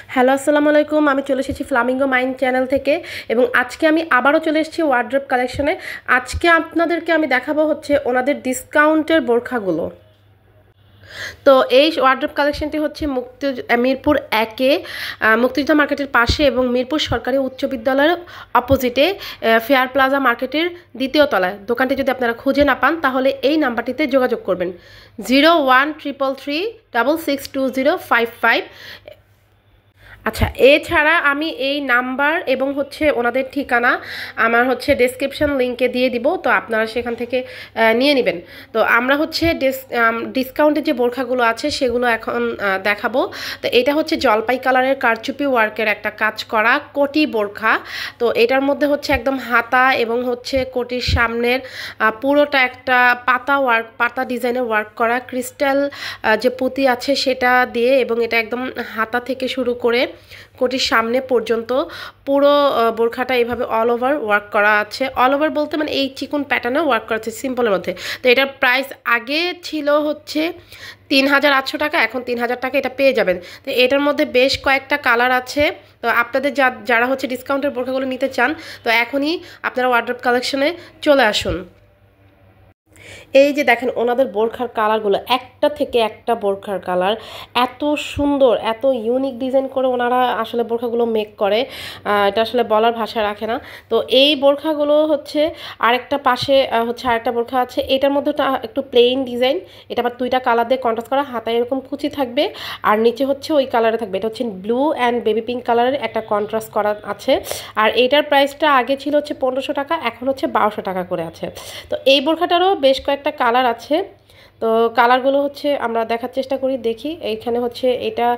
Hello আসসালামু আলাইকুম। আমি চলে এসেছি ফ্লামিঙ্গো মাইন্ড চ্যানেল থেকে এবং আজকে আমি আবারও চলে এসেছি ওয়ার্ড্রোব কালেকশনে। আজকে আপনাদেরকে আমি দেখাবো হচ্ছে ওনাদের ডিসকাউন্টের বোরখাগুলো। তো এই ওয়ার্ড্রোব কালেকশনটি হচ্ছে মিরপুর 1-এ মুক্তিযোদ্ধা মার্কেটের পাশে এবং মিরপুর সরকারি উচ্চ বিদ্যালয়ের অপোজিটে ফেয়ার প্লাজা মার্কেটের দ্বিতীয় তলায়। দোকানটি যদি আপনারা খুঁজে না পান তাহলে এই নাম্বারটিতে যোগাযোগ করবেন 0133362055। আচ্ছা, এছাড়া আমি এই নাম্বার এবং হচ্ছে ওনাদের ঠিকানা আমার হচ্ছে ডেসক্রিপশন লিঙ্কে দিয়ে দিব, তো আপনারা সেখান থেকে নিয়ে নেবেন। তো আমরা হচ্ছে ডিসকাউন্টের যে বোরখাগুলো আছে সেগুলো এখন দেখাবো। তো এটা হচ্ছে জলপাই কালারের কারচুপি ওয়ার্কের একটা কাজ করা কোটি বোরখা। তো এটার মধ্যে হচ্ছে একদম হাতা এবং হচ্ছে কোটির সামনের পুরোটা একটা পাতা ডিজাইনের ওয়ার্ক করা ক্রিস্টাল যে পুঁতি আছে সেটা দিয়ে, এবং এটা একদম হাতা থেকে শুরু করে কোটির সামনে পর্যন্ত পুরো বোরখাটা এইভাবে অল ওভার ওয়ার্ক করা আছে। অল ওভার বলতে মানে এই চিকন প্যাটার্নে ওয়ার্ক করা আছে সিম্পলের মধ্যে। তো এটার প্রাইস আগে ছিল হচ্ছে 3800 টাকা, এখন 3000 টাকা এটা পেয়ে যাবেন। তো এটার মধ্যে বেশ কয়েকটা কালার আছে। তো আপনাদের যারা হচ্ছে ডিসকাউন্টের বোরখাগুলো নিতে চান তো এখনই আপনারা ওয়ার্ড্রোব কালেকশনে চলে আসুন। এই যে দেখেন ওনাদের বোরখার কালারগুলো, একটা থেকে একটা বোরখার কালার এত সুন্দর, এত ইউনিক ডিজাইন করে ওনারা আসলে বোরখাগুলো মেক করে, এটা আসলে বলার ভাষা রাখে না। তো এই বোরখাগুলো হচ্ছে আরেকটা পাশে হচ্ছে আরেকটা বোরখা আছে, এটার মধ্যে একটু প্লেন ডিজাইন, এটা আবার দুইটা কালার দিয়ে কন্ট্রাস্ট করা, হাতায় এরকম কুচি থাকবে আর নিচে হচ্ছে ওই কালারে থাকবে। এটা হচ্ছে ব্লু অ্যান্ড বেবি পিঙ্ক কালারের একটা কন্ট্রাস্ট করা আছে। আর এটার প্রাইসটা আগে ছিল হচ্ছে 1500 টাকা, এখন হচ্ছে 1200 টাকা করে আছে। তো এই বোরখাটারও বেশ কয়েকটা কালার আছে। তো কালারগুলো হচ্ছে আমরা দেখার চেষ্টা করি, দেখি। এইখানে হচ্ছে এটা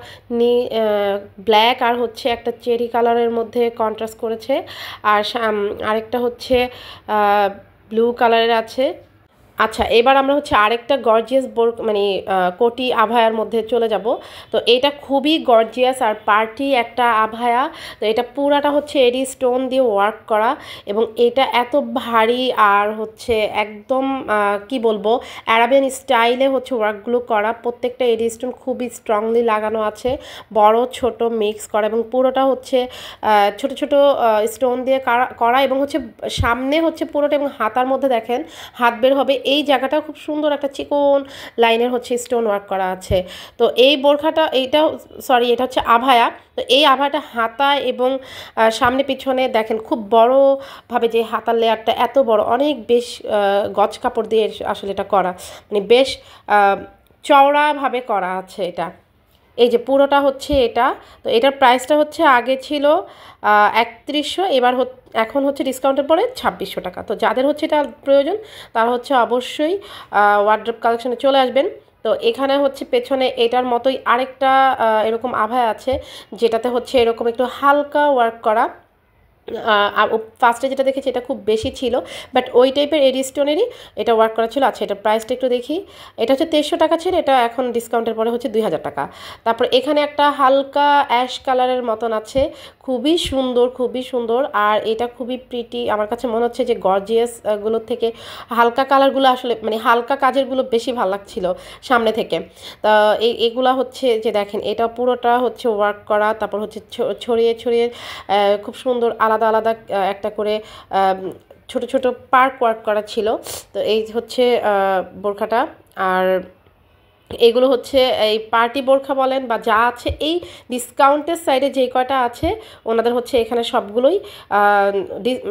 ব্ল্যাক আর হচ্ছে একটা চেরি কালারের মধ্যে কন্ট্রাস্ট করেছে, আর আরেকটা হচ্ছে ব্লু কালারের আছে। আচ্ছা, এবার আমরা হচ্ছে আরেকটা গর্জিয়াস মানে কোটি আভায়ার মধ্যে চলে যাব। তো এটা খুবই গর্জিয়াস আর পার্টি একটা আভায়া। তো এটা পুরাটা হচ্ছে এডি স্টোন দিয়ে ওয়ার্ক করা, এবং এটা এত ভারী আর হচ্ছে একদম কি বলবো অ্যারাবিয়ান স্টাইলে হচ্ছে ওয়ার্কগুলো করা। প্রত্যেকটা এডি স্টোন খুবই স্ট্রংলি লাগানো আছে, বড় ছোট মিক্স করা, এবং পুরোটা হচ্ছে ছোট ছোট স্টোন দিয়ে করা, এবং হচ্ছে সামনে হচ্ছে পুরোটা, এবং হাতার মধ্যে দেখেন হাত বের হবে, এই জায়গাটা খুব সুন্দর একটা চিকন লাইনের হচ্ছে স্টোন ওয়ার্ক করা আছে। তো এই বোরখাটা এটা হচ্ছে আভায়া। তো এই আভায়াটা হাতা এবং সামনে পিছনে দেখেন খুব বড়ভাবে যে হাতার লেয়ারটা এত বড়, অনেক বেশ গজ কাপড় দিয়ে আসলে এটা করা, মানে বেশ চওড়াভাবে করা আছে এটা। এই যে পুরোটা হচ্ছে এটা। তো এটার প্রাইসটা হচ্ছে আগে ছিল 3100, এখন হচ্ছে ডিসকাউন্টের পরে 2600 টাকা। তো যাদের হচ্ছে এটা প্রয়োজন তারা হচ্ছে অবশ্যই ওয়ার্ড্রোব কালেকশনে চলে আসবেন। তো এখানে হচ্ছে পেছনে এটার মতোই আরেকটা এরকম আভায়া আছে, যেটাতে হচ্ছে এরকম একটু হালকা ওয়ার্ক করা। ফার্স্টে যেটা দেখেছি এটা খুব বেশি ছিল, বাট ওই টাইপের এডি স্টোনেরই এটা ওয়ার্ক করা ছিল। আচ্ছা, এটার প্রাইসটা একটু দেখি। এটা হচ্ছে 2300 টাকা ছিল, এটা এখন ডিসকাউন্টের পরে হচ্ছে 2000 টাকা। তারপর এখানে একটা হালকা অ্যাশ কালারের মতন আছে, খুবই সুন্দর খুবই সুন্দর, আর এটা খুবই প্রিটি। আমার কাছে মনে হচ্ছে যে গর্জিয়াস গুলোর থেকে হালকা কালারগুলো আসলে মানে হালকা কাজেরগুলো বেশি ভালো লাগছিল সামনে থেকে। তা এগুলা হচ্ছে যে দেখেন এটা পুরোটা হচ্ছে ওয়ার্ক করা, তারপর হচ্ছে ছড়িয়ে ছড়িয়ে খুব সুন্দর আলাদা আলাদা একটা করে ছোট ছোট পার্ক ওয়ার্ক করা ছিল। তো এই হচ্ছে বোরখাটা। আর এগুলো হচ্ছে এই পার্টি বোরখা বলেন বা যা আছে এই ডিসকাউন্টের সাইডে যেই কয়টা আছে ওনাদের হচ্ছে এখানে সবগুলোই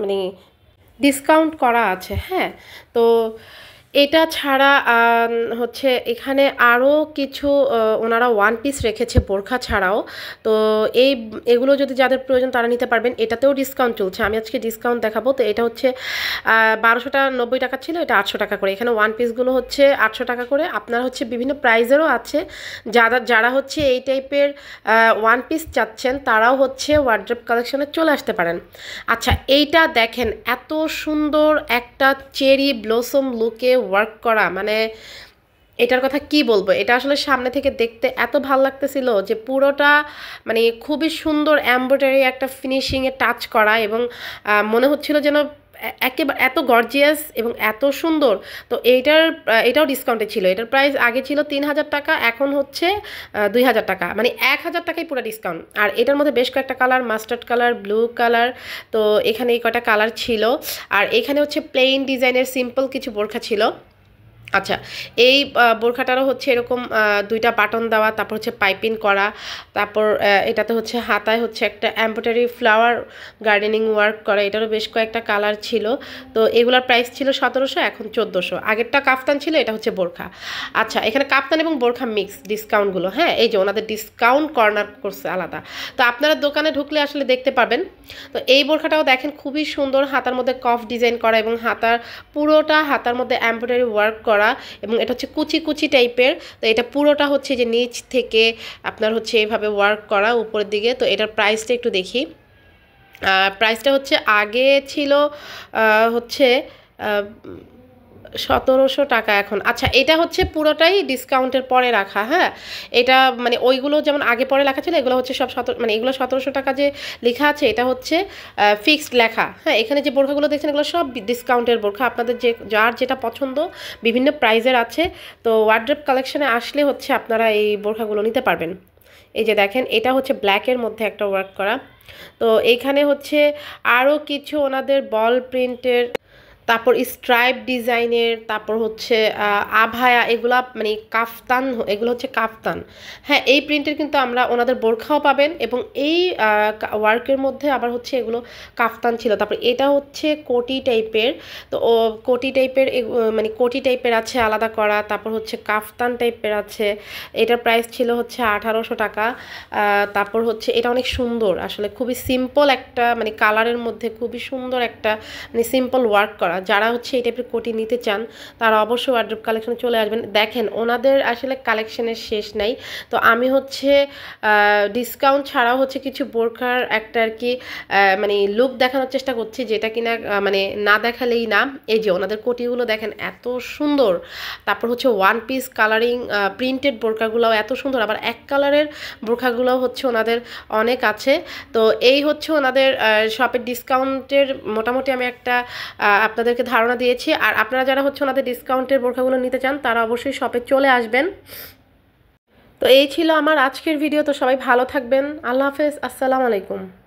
মানে ডিসকাউন্ট করা আছে। হ্যাঁ, তো এটা ছাড়া হচ্ছে এখানে আরও কিছু ওনারা ওয়ান পিস রেখেছে বোরখা ছাড়াও। তো এগুলো যদি যাদের প্রয়োজন তারা নিতে পারবেন, এটাতেও ডিসকাউন্ট চলছে। আমি আজকে ডিসকাউন্ট দেখাবো। তো এটা হচ্ছে 1290 টাকা ছিল, এটা 800 টাকা করে। এখানে ওয়ান পিসগুলো হচ্ছে 800 টাকা করে। আপনার হচ্ছে বিভিন্ন প্রাইজেরও আছে। যারা হচ্ছে এই টাইপের ওয়ান পিস চাচ্ছেন তারাও হচ্ছে ওয়ার্ড্রোব কালেকশনে চলে আসতে পারেন। আচ্ছা, এইটা দেখেন এত সুন্দর একটা চেরি ব্লসম লুকে ওয়ার্ক করা, মানে এটার কথা কি বলবো, এটা আসলে সামনে থেকে দেখতে এত ভালো লাগতেছিল যে পুরোটা মানে খুবই সুন্দর এমব্রয়ডারি একটা ফিনিশিংয়ে টাচ করা, এবং মনে হচ্ছিল যেন একেবারে এত গর্জিয়াস এবং এত সুন্দর। তো এটাও ডিসকাউন্টে ছিল। এটার প্রাইস আগে ছিল 3000 টাকা, এখন হচ্ছে 2000 টাকা, মানে 1000 টাকাই পুরো ডিসকাউন্ট। আর এটার মধ্যে বেশ কয়েকটা colour, mustard colour, blue colour, তো এখানে এই কয়টা কালার ছিল। আর এখানে হচ্ছে প্লেন ডিজাইনের সিম্পল কিছু বোরখা ছিল। আচ্ছা, এই বোরখাটারও হচ্ছে এরকম 2টা বাটন দেওয়া, তারপর হচ্ছে পাইপিং করা, তারপর এটাতে হচ্ছে হাতায় হচ্ছে একটা এমব্রয়ডারি ফ্লাওয়ার গার্ডেনিং ওয়ার্ক করা। এটারও বেশ কয়েকটা কালার ছিল। তো এগুলোর প্রাইস ছিল 1700, এখন 1400। আগেরটা কাফতান ছিল, এটা হচ্ছে বোরখা। আচ্ছা, এখানে কাফতান এবং বোরখা মিক্স ডিসকাউন্টগুলো, হ্যাঁ, এই যে ওনাদের ডিসকাউন্ট কর্নার করছে আলাদা। তো আপনারা দোকানে ঢুকলে আসলে দেখতে পাবেন। তো এই বোরখাটাও দেখেন খুবই সুন্দর, হাতার মধ্যে কফ ডিজাইন করা এবং পুরোটা হাতার মধ্যে এমব্রয়ডারি ওয়ার্ক করা, এবং এটা হচ্ছে কুচি কুচি টাইপের। তো এটা পুরোটা হচ্ছে যে নিচ থেকে আপনার হচ্ছে এইভাবে ওয়ার্ক করা উপরের দিকে। তো এটার প্রাইসটা একটু দেখি। প্রাইসটা হচ্ছে আগে ছিল হচ্ছে 1700 টাকা এখন। আচ্ছা, এটা হচ্ছে পুরোটাই ডিসকাউন্টের পরে রাখা, হ্যাঁ। এটা মানে ওইগুলো যেমন আগে পরে লেখা ছিল, এগুলো হচ্ছে সব মানে এগুলো 1700 টাকা যে লেখা আছে, এটা হচ্ছে ফিক্সড লেখা, হ্যাঁ। এখানে যে বোরখাগুলো দেখছেন এগুলো সব ডিসকাউন্টের বোরখা। আপনাদের যার যেটা পছন্দ বিভিন্ন প্রাইজের আছে। তো ওয়ার্ড্রপ কালেকশনে আসলে হচ্ছে আপনারা এই বোরখাগুলো নিতে পারবেন। এই যে দেখেন, এটা হচ্ছে ব্ল্যাকের মধ্যে একটা ওয়ার্ক করা। তো এইখানে হচ্ছে আরও কিছু ওনাদের বল প্রিন্টের, তারপর স্ট্রাইপ ডিজাইনের, তারপর হচ্ছে আভায়া, এগুলা মানে কাফতান, এগুলো হচ্ছে কাফতান, হ্যাঁ। এই প্রিন্টের কিন্তু আমরা ওনাদের বোরখাও পাবেন, এবং এই ওয়ার্কের মধ্যে আবার হচ্ছে এগুলো কাফতান ছিল। তারপর এটা হচ্ছে কোটি টাইপের। তো কোটি টাইপের মানে কোটি টাইপের আছে আলাদা করা, তারপর হচ্ছে কাফতান টাইপের আছে। এটার প্রাইস ছিল হচ্ছে 1800 টাকা। তারপর হচ্ছে এটা অনেক সুন্দর, আসলে খুবই সিম্পল একটা মানে কালারের মধ্যে খুবই সুন্দর একটা মানে সিম্পল ওয়ার্ক করা। যারা হচ্ছে এই টাইপের কোটি নিতে চান তারা অবশ্যই ওয়ার্ড্রপ কালেকশনে চলে আসবেন। দেখেন ওনাদের আসলে কালেকশনের শেষ নাই। তো আমি হচ্ছে ডিসকাউন্ট ছাড়াও হচ্ছে কিছু বোরখার একটা আর কি মানে লুক দেখানোর চেষ্টা করছি, যেটা কিনা মানে না দেখালেই না। এই যে ওনাদের কোটিগুলো দেখেন এত সুন্দর। তারপর হচ্ছে ওয়ান পিস কালারিং প্রিন্টেড বোরখাগুলোও এত সুন্দর, আবার এক কালারের বোরখাগুলোও হচ্ছে ওনাদের অনেক আছে। তো এই হচ্ছে ওনাদের শপের ডিসকাউন্টের মোটামুটি আমি একটা আপনাদেরকে ধারণা দিয়েছি। আর আপনারা যারা হচ্ছে ওনাদের ডিসকাউন্টের বোরখাগুলো নিতে চান তারা অবশ্যই শপে চলে আসবেন। তো এই ছিল আমার আজকের ভিডিও। তো সবাই ভালো থাকবেন। আল্লাহ হাফেজ, আসসালামু আলাইকুম।